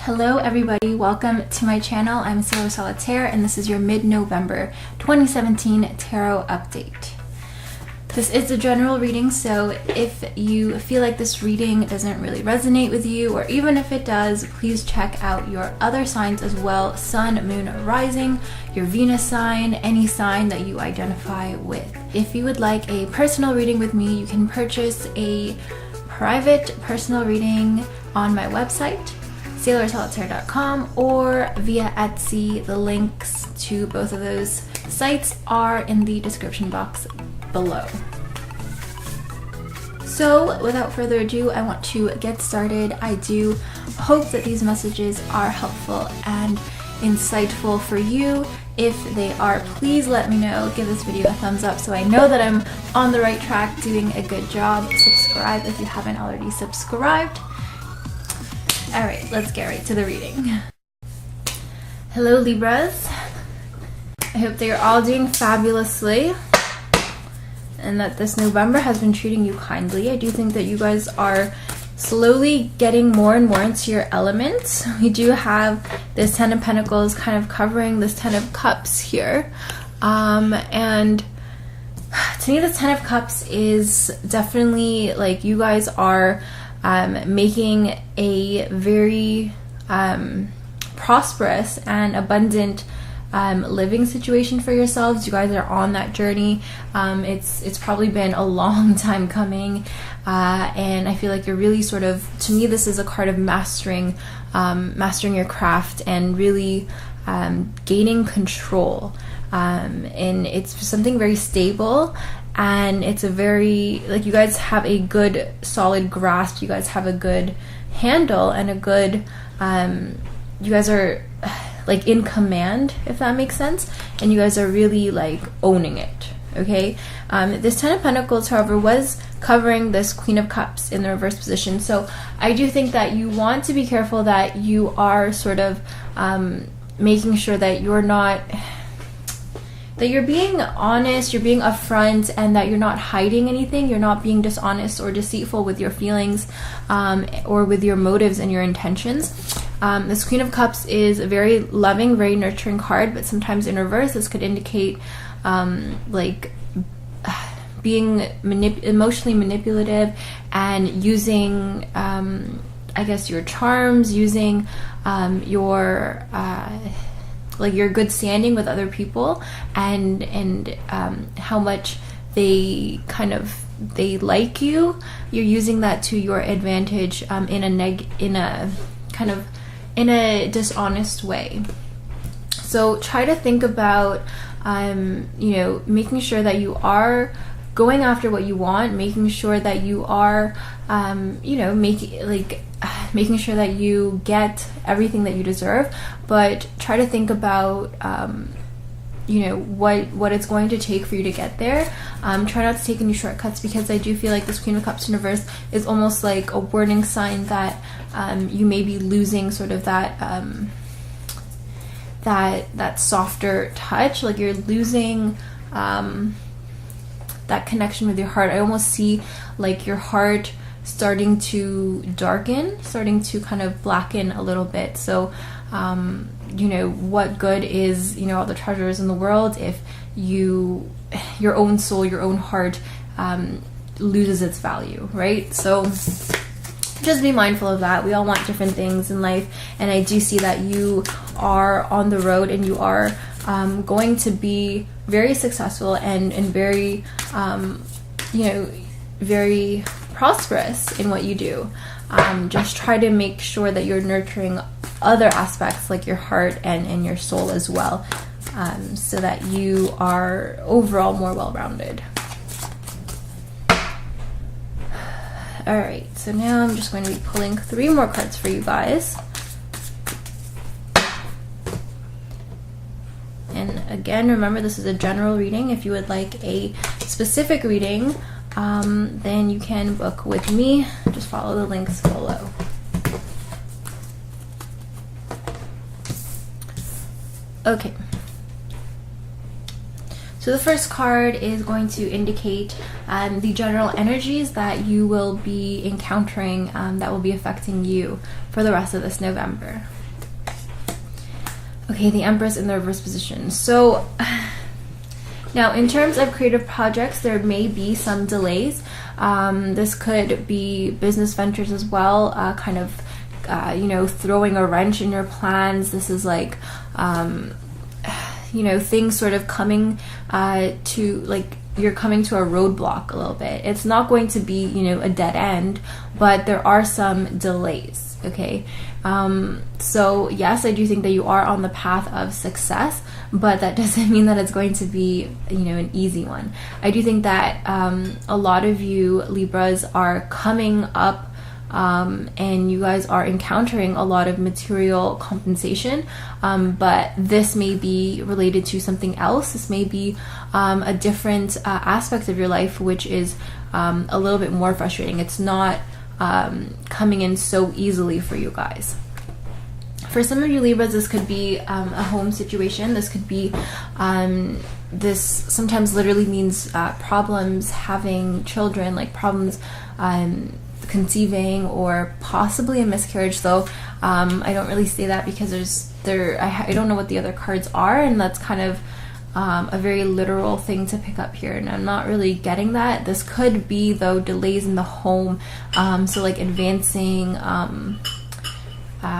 Hello everybody, welcome to my channel. I'm Sailor Solitaire and this is your mid-November 2017 tarot update. This is a general reading, so if you feel like this reading doesn't really resonate with you, or even if it does, please check out your other signs as well: Sun, Moon, Rising, your Venus sign, any sign that you identify with. If you would like a personal reading with me, you can purchase a private personal reading on my website, sailorsolitaire.com, or via Etsy. The links to both of those sites are in the description box below. So without further ado, I want to get started. I do hope that these messages are helpful and insightful for you. If they are, please let me know. Give this video a thumbs up so I know that I'm on the right track, doing a good job. Subscribe if you haven't already subscribed. Alright, let's get right to the reading. Hello Libras. I hope that you're all doing fabulously and that this November has been treating you kindly. I do think that you guys are slowly getting more and more into your elements. We do have this Ten of Pentacles kind of covering this Ten of Cups here. And to me, this Ten of Cups is definitely like you guys are making a very prosperous and abundant living situation for yourselves. You guys are on that journey. It's probably been a long time coming, and I feel like you're really sort of, to me, this is a card of mastering your craft and really gaining control. And it's something very stable. And it's a very, like, you guys have a good solid grasp, you guys have a good handle and a good, you guys are like in command, if that makes sense, and you guys are really like owning it, okay? This Ten of Pentacles, however, was covering this Queen of Cups in the reverse position, so I do think that you want to be careful that you are sort of making sure that you're not, that you're being honest, you're being upfront, and that you're not hiding anything. You're not being dishonest or deceitful with your feelings or with your motives and your intentions. This Queen of Cups is a very loving, very nurturing card, but sometimes in reverse this could indicate like being emotionally manipulative and using I guess your charms, using your like your good standing with other people, and how much they like you. You're using that to your advantage in a dishonest way. So try to think about you know, making sure that you are going after what you want, making sure that you are you know, making sure that you get everything that you deserve, but try to think about you know, what it's going to take for you to get there. Try not to take any shortcuts, because I do feel like this Queen of Cups in reverse is almost like a warning sign that you may be losing sort of that that softer touch, like you're losing that connection with your heart. I almost see like your heart starting to darken, starting to kind of blacken a little bit. So you know, what good is, you know, all the treasures in the world if your own soul, your own heart loses its value, right? So just be mindful of that. We all want different things in life, and I do see that you are on the road and you are going to be very successful and very you know, very prosperous in what you do. Just try to make sure that you're nurturing other aspects like your heart and your soul as well, so that you are overall more well-rounded. Alright, so now I'm just going to be pulling 3 more cards for you guys. And again, remember, this is a general reading. If you would like a specific reading, then you can book with me. Just follow the links below. So So the first card is going to indicate the general energies that you will be encountering that will be affecting you for the rest of this November. Okay, the Empress in the reverse position. So now in terms of creative projects, there may be some delays. This could be business ventures as well, kind of throwing a wrench in your plans. This is like things sort of coming to, like, you're coming to a roadblock a little bit. It's not going to be, a dead end, but there are some delays, okay? So yes, I do think that you are on the path of success, but that doesn't mean that it's going to be, an easy one. I do think that a lot of you Libras are coming up and you guys are encountering a lot of material compensation, but this may be related to something else. This may be a different aspect of your life, which is a little bit more frustrating. It's not coming in so easily for you guys. For some of you Libras, this could be a home situation. This could be this sometimes literally means problems having children, like problems conceiving, or possibly a miscarriage, though I don't really say that because I don't know what the other cards are, and that's kind of a very literal thing to pick up here, and I'm not really getting that. This could be, though, delays in the home, so like advancing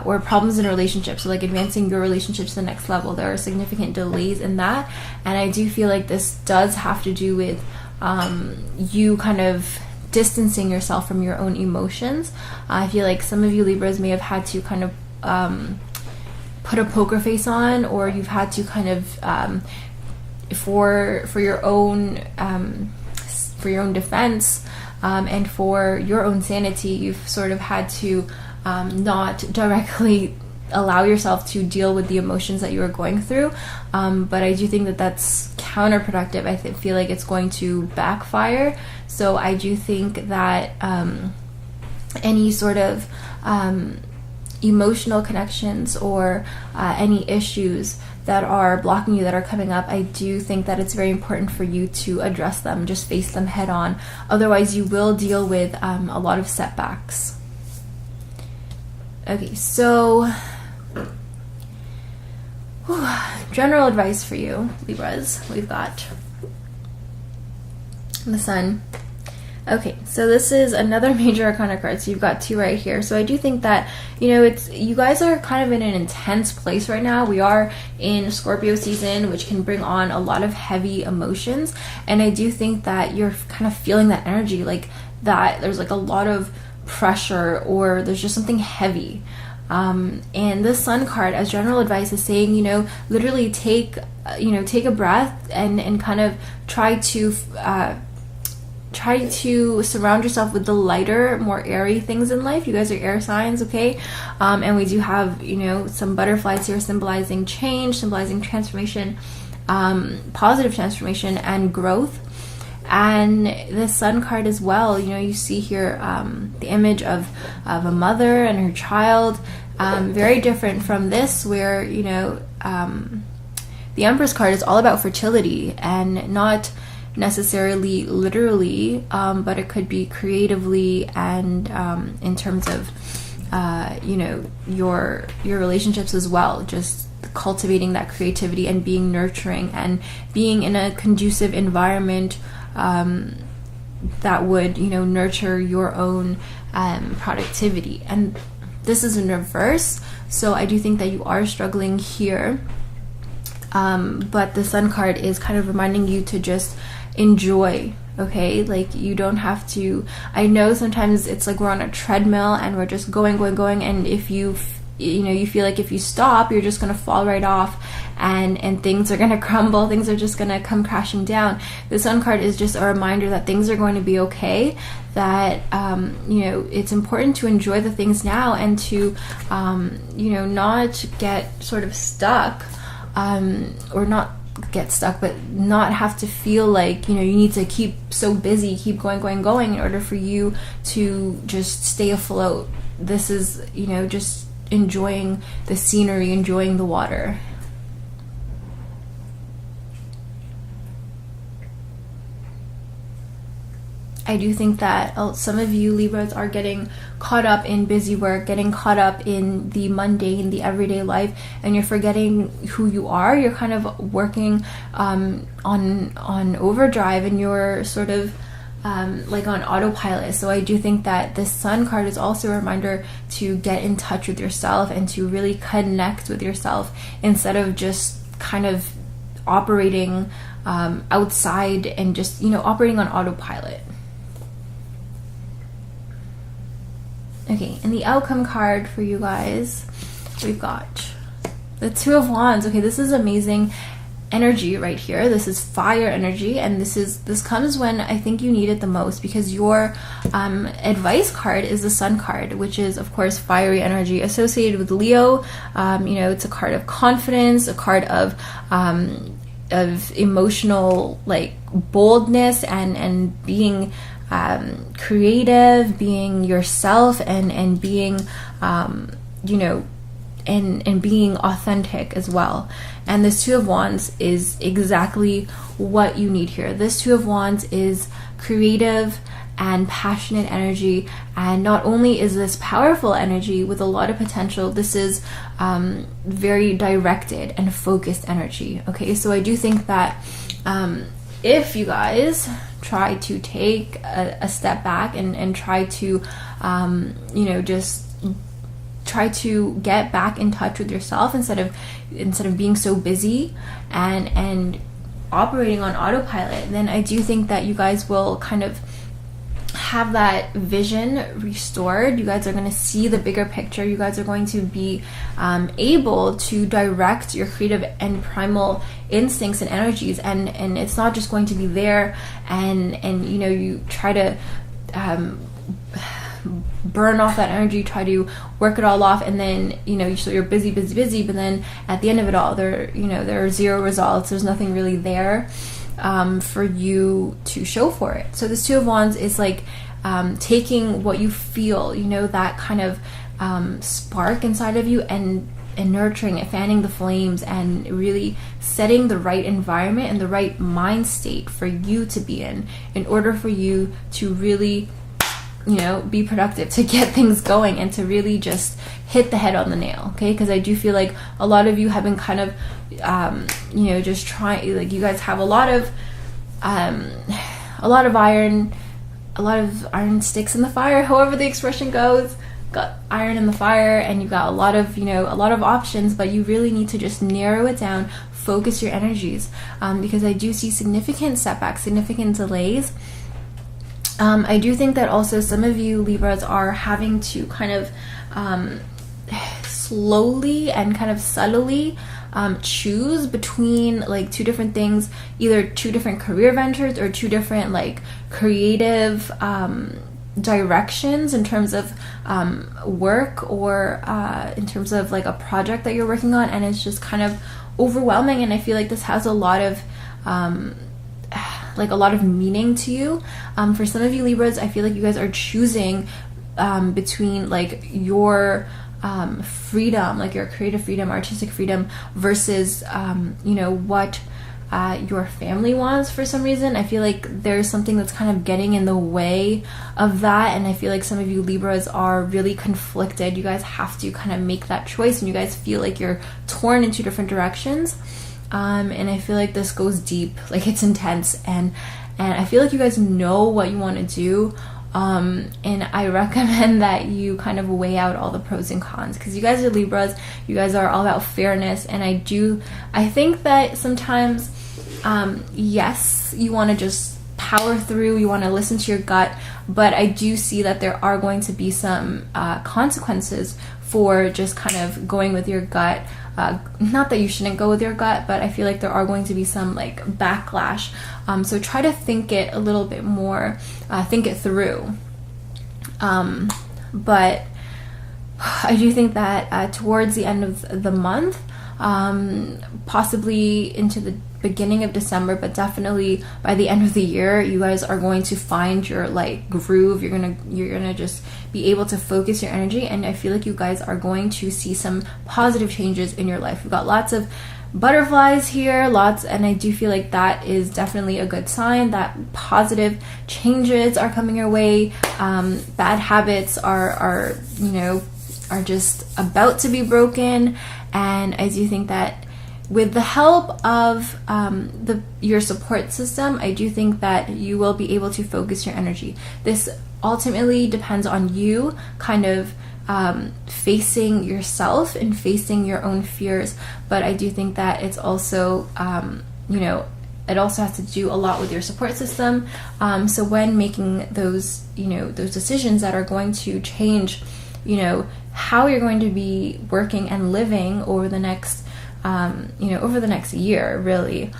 or problems in relationships, so like advancing your relationship to the next level. There are significant delays in that, and I do feel like this does have to do with you kind of distancing yourself from your own emotions. I feel like some of you Libras may have had to kind of put a poker face on, or you've had to kind of for your own defense and for your own sanity, you've sort of had to not directly allow yourself to deal with the emotions that you are going through, but I do think that that's counterproductive. I feel like it's going to backfire. So I do think that any sort of emotional connections or any issues that are blocking you, that are coming up, I do think that it's very important for you to address them, just face them head on. Otherwise, you will deal with a lot of setbacks. Okay, so general advice for you, Libras. We've got the Sun. Okay, so this is another major arcana card. So you've got two right here. So I do think that, you guys are kind of in an intense place right now. We are in Scorpio season, which can bring on a lot of heavy emotions. And I do think that you're kind of feeling that energy, like that there's like a lot of pressure, or there's just something heavy. And this Sun card, as general advice, is saying, literally take a breath and kind of try to surround yourself with the lighter, more airy things in life. You guys are air signs, okay? And we do have, some butterflies here symbolizing change, symbolizing transformation, positive transformation and growth. And the Sun card as well, you see here the image of a mother and her child, very different from this, where, the Empress card is all about fertility, and not necessarily literally, but it could be creatively, and in terms of your relationships as well, just cultivating that creativity and being nurturing and being in a conducive environment that would nurture your own productivity. And this is in reverse, so I do think that you are struggling here, but the Sun card is kind of reminding you to just enjoy, okay? Like, you don't have to. I know sometimes it's like we're on a treadmill and we're just going, and if you feel like if you stop, you're just gonna fall right off, and things are gonna crumble, things are just gonna come crashing down. The Sun card is just a reminder that things are going to be okay, that it's important to enjoy the things now, and to not get sort of stuck, or not get stuck, but not have to feel like you need to keep so busy, keep going in order for you to just stay afloat. This is just enjoying the scenery, enjoying the water. I do think that some of you Libras are getting caught up in busy work, getting caught up in the mundane, the everyday life, and you're forgetting who you are. You're kind of working on overdrive, and you're sort of like on autopilot. So I do think that the Sun card is also a reminder to get in touch with yourself and to really connect with yourself instead of just kind of operating outside and just, you know, operating on autopilot. Okay, and the outcome card for you guys, we've got the Two of Wands. Okay, this is amazing energy right here. This is fire energy, and this comes when I think you need it the most, because your advice card is the Sun card, which is of course fiery energy associated with Leo. You know, it's a card of confidence, a card of emotional like boldness and being creative, being yourself, and being you know, and being authentic as well. And this Two of Wands is exactly what you need here. This Two of Wands is creative and passionate energy, and not only is this powerful energy with a lot of potential, this is very directed and focused energy. Okay, so I do think that if you guys try to take a step back and try to you know, just try to get back in touch with yourself instead of being so busy and operating on autopilot, then I do think that you guys will kind of have that vision restored. You guys are going to see the bigger picture. You guys are going to be able to direct your creative and primal instincts and energies, and it's not just going to be there and you know, you try to burn off that energy, try to work it all off, and then, you know, so you're busy, but then at the end of it all, there are zero results. There's nothing really there for you to show for it. So this Two of Wands is like taking what you feel, you know, that kind of spark inside of you, and nurturing it, fanning the flames, and really setting the right environment and the right mind state for you to be in order for you to really, you know, be productive, to get things going, and to really just hit the head on the nail. Okay, because I do feel like a lot of you have been kind of you know, just trying, like, you guys have a lot of iron sticks in the fire, however the expression goes. Got iron in the fire, and you've got a lot of, you know, a lot of options, but you really need to just narrow it down, focus your energies, because I do see significant setbacks, significant delays. I do think that also some of you Libras are having to kind of slowly and kind of subtly choose between like two different things, either two different career ventures or two different like creative directions in terms of work, or in terms of like a project that you're working on, and it's just kind of overwhelming. And I feel like this has a lot of meaning to you. For some of you Libras, I feel like you guys are choosing between like your freedom, like your creative freedom, artistic freedom, versus you know, what your family wants. For some reason, I feel like there's something that's kind of getting in the way of that, and I feel like some of you Libras are really conflicted. You guys have to kind of make that choice, and you guys feel like you're torn in two different directions. And I feel like this goes deep, like it's intense, and I feel like you guys know what you want to do, and I recommend that you kind of weigh out all the pros and cons, because you guys are Libras, you guys are all about fairness, and I think that sometimes yes, you want to just power through, you want to listen to your gut, but I do see that there are going to be some consequences for just kind of going with your gut. Not that you shouldn't go with your gut, but I feel like there are going to be some like backlash. So try to think it a little bit more, think it through. But I do think that towards the end of the month, possibly into the beginning of December, but definitely by the end of the year, you guys are going to find your like groove. You're gonna just be able to focus your energy, and I feel like you guys are going to see some positive changes in your life. We've got lots of butterflies here, and I do feel like that is definitely a good sign that positive changes are coming your way. Bad habits are just about to be broken, and I do think that with the help of your support system, I do think that you will be able to focus your energy. This ultimately depends on you kind of facing yourself and facing your own fears, but I do think that it's also it also has to do a lot with your support system. So when making those decisions that are going to change how you're going to be working and living over the next year, really,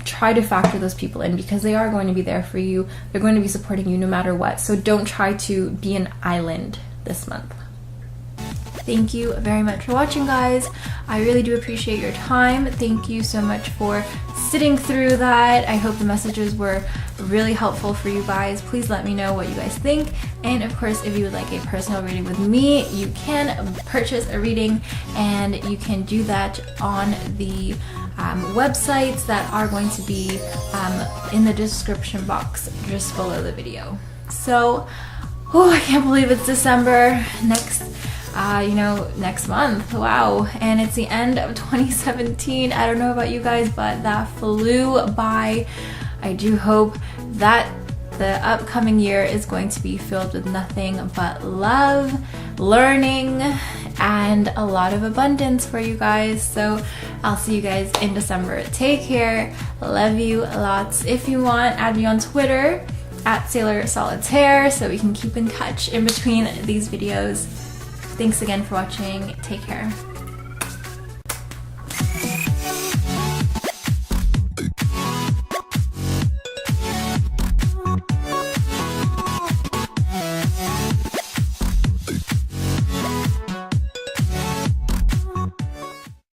try to factor those people in, because they are going to be there for you. They're going to be supporting you no matter what. So don't try to be an island this month. Thank you very much for watching, guys. I really do appreciate your time. Thank you so much for sitting through that. I hope the messages were really helpful for you guys. Please let me know what you guys think. And of course, if you would like a personal reading with me, you can purchase a reading, and you can do that on the websites that are going to be in the description box just below the video. So, I can't believe it's December next month. Wow. And it's the end of 2017. I don't know about you guys, but that flew by. I do hope that the upcoming year is going to be filled with nothing but love, learning, and a lot of abundance for you guys. So I'll see you guys in December. Take care. Love you lots. If you want, add me on Twitter at Sailor Solitaire so we can keep in touch in between these videos. Thanks again for watching. Take care.